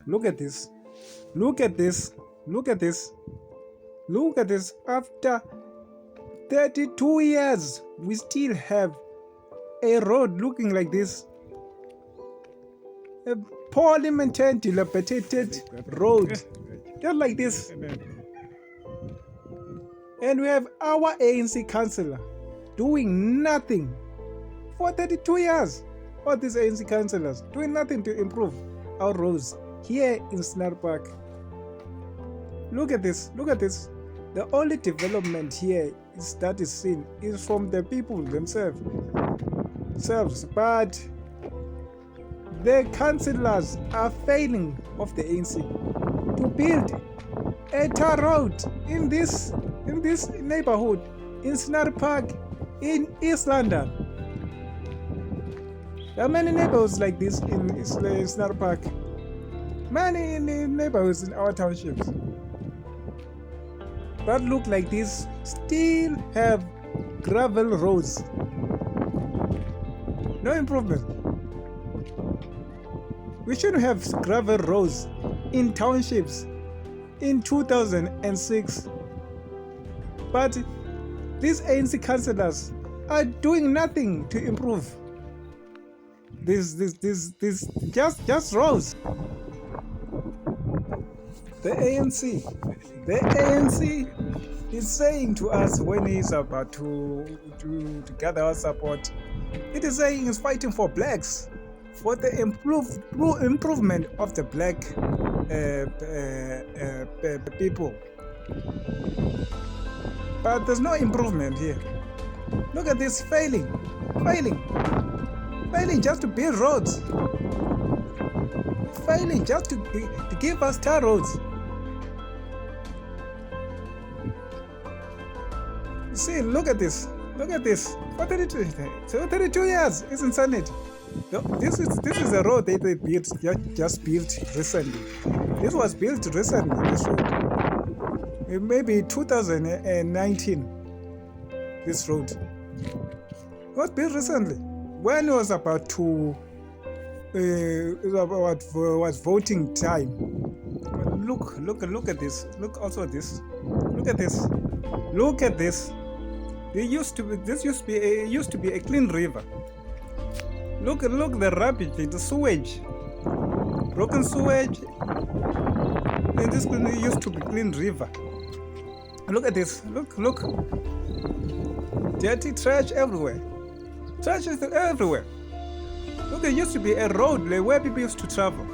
Look at this. Look at this. Look at this. Look at this. After 32 years, we still have a road looking like this. A poorly maintained, dilapidated road. Just like this. And we have our ANC councillor doing nothing for 32 years. All these ANC councillors doing nothing to improve our roads here in Scenery Park. Look at this. Look at this. The only development here that is seen is from the people themselves. But the councillors are failing of the ANC to build a tar road in this neighborhood in Scenery Park in East London. There are many neighborhoods like this in Scenery Park. Many neighborhoods in our townships that look like this still have gravel roads. No improvement. We shouldn't have gravel roads in townships in 2006. But these ANC councillors are doing nothing to improve this just roads. The ANC is saying to us when he's about to gather our support, it is saying it's fighting for blacks, for the improvement of the black people. But there's no improvement here. Look at this failing just to build roads, failing just to give us tar roads. See, look at this. For 32 years, it's insanity. This is a road that they just built recently. This was built recently, this road. Maybe 2019, this road. It was built recently. When it was about was voting time. Look at this. Look also this. Look at this. Look at this. This used to be a clean river. Look the rubbish, the sewage, broken sewage, and this used to be clean river. Look at this. Look. Dirty trash everywhere. Trash is everywhere. Look, there used to be a road where people used to travel.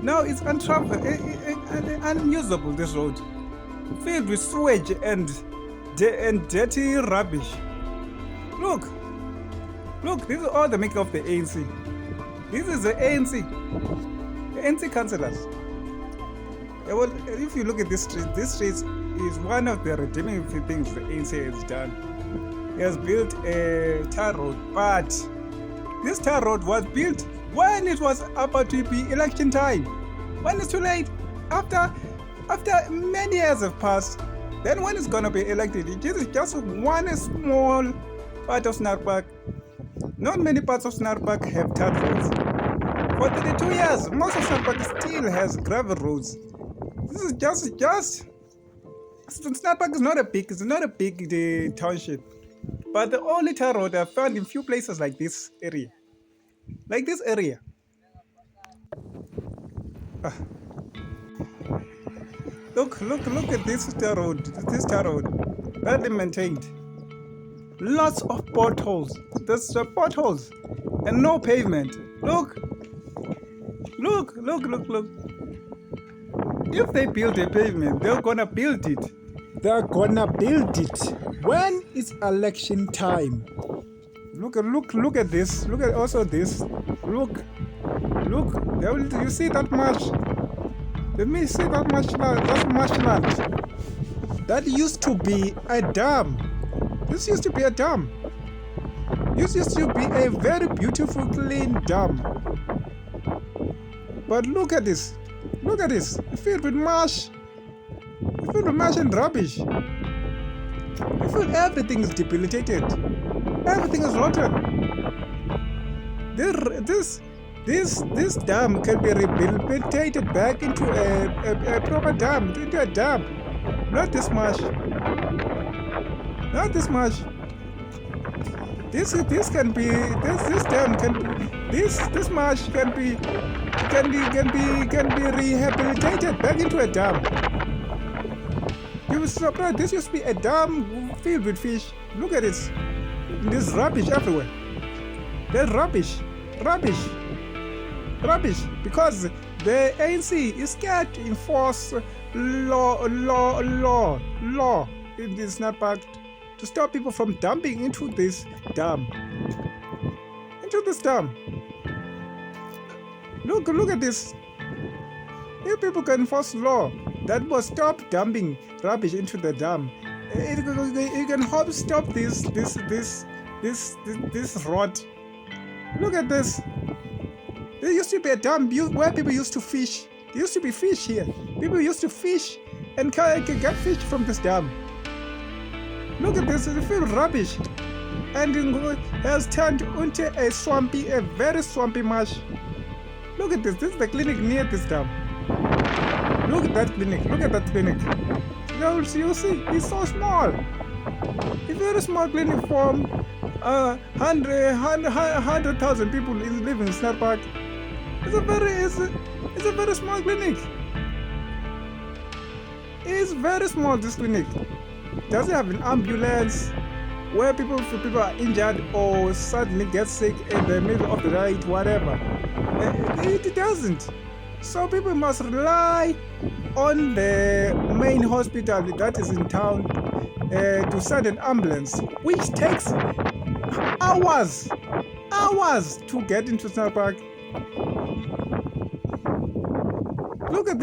Now it's unusable. This road, filled with sewage and dirty rubbish. Look, this is all the making of the ANC. This is the ANC councillors. If you look at this street is one of the redeeming things the ANC has done. He has built a tar road, but this tar road was built when it was about to be election time. When it's too late, after many years have passed, then when it's gonna be elected, it is just one small part of Scenery Park. Not many parts of Scenery Park have tar roads. For 32 years, most of Scenery Park still has gravel roads. This is just Scenery Park is not a big township. But the only tar road I found in few places like this area. Look at this tar road. Badly maintained. Lots of potholes. There's potholes and no pavement. Look. If they build a pavement, they're gonna build it. When it's election time. Look at this. Look at also this. Look. Do you see that much? Let me see that much land. That much land. That used to be a dam. This used to be a dam. This used to be a very beautiful, clean dam. But look at this. Filled with marsh. Filled with marsh and rubbish. Everything is debilitated. Everything is rotten. This dam can be rehabilitated back into a proper dam, into a dam. Not this much. Not this much. This can be this dam can this marsh can be rehabilitated back into a dam. You will surprised. This used to be a dam filled with fish. Look at this. There's rubbish everywhere. There's rubbish, rubbish. Because the ANC is scared to enforce law in this snapback to stop people from dumping into this dam. Look at this. If people can enforce law that will stop dumping rubbish into the dam, it can help stop this rot. Look at this. There used to be a dam where people used to fish. There used to be fish here. People used to fish and get fish from this dam. Look at this. It's filled with rubbish, and it has turned into a very swampy marsh. Look at this. This is the clinic near this dam. Look at that clinic. Look at that clinic. You see, it's so small. A very small clinic from 100,000 people live in Snapback. It's a very small clinic. It's very small. This clinic doesn't have an ambulance where people are injured or suddenly get sick in the middle of the night, whatever. It doesn't. So people must rely on the main hospital that is in town to send an ambulance, which takes hours to get into Snapback. Look at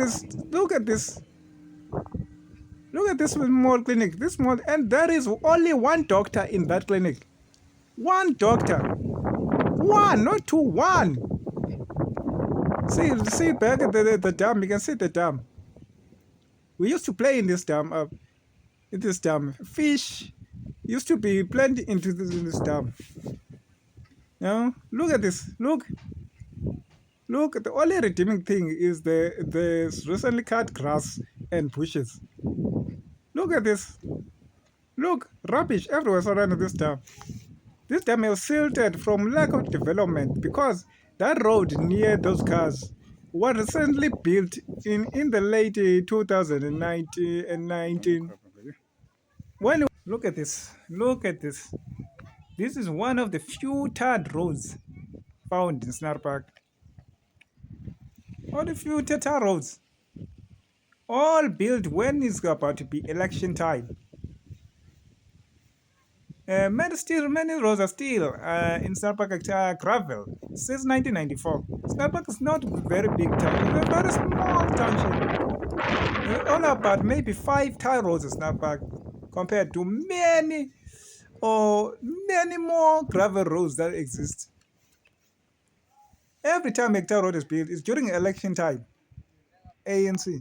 this small clinic. And there is only one doctor in that clinic. One doctor. One, not two, one. See back at the dam. You can see the dam. We used to play in this dam. Fish used to be plenty into this dam. Look at this. Look. The only redeeming thing is the recently cut grass and bushes. Look at this. Look, rubbish everywhere surrounding this dam. This dam is silted from lack of development because that road near those cars was recently built in the late 2019. Look at this. This is one of the few tarred roads found in Snarpark. All the few tar roads, all built when it's about to be election time. Many roads are still in Snarpark gravel since 1994. Snarpark is not a very big town; it's a very small township. Only about maybe 5 tar roads in Snarpark, compared to many more gravel roads that exist. Every time a tar road is built, it's during election time. ANC.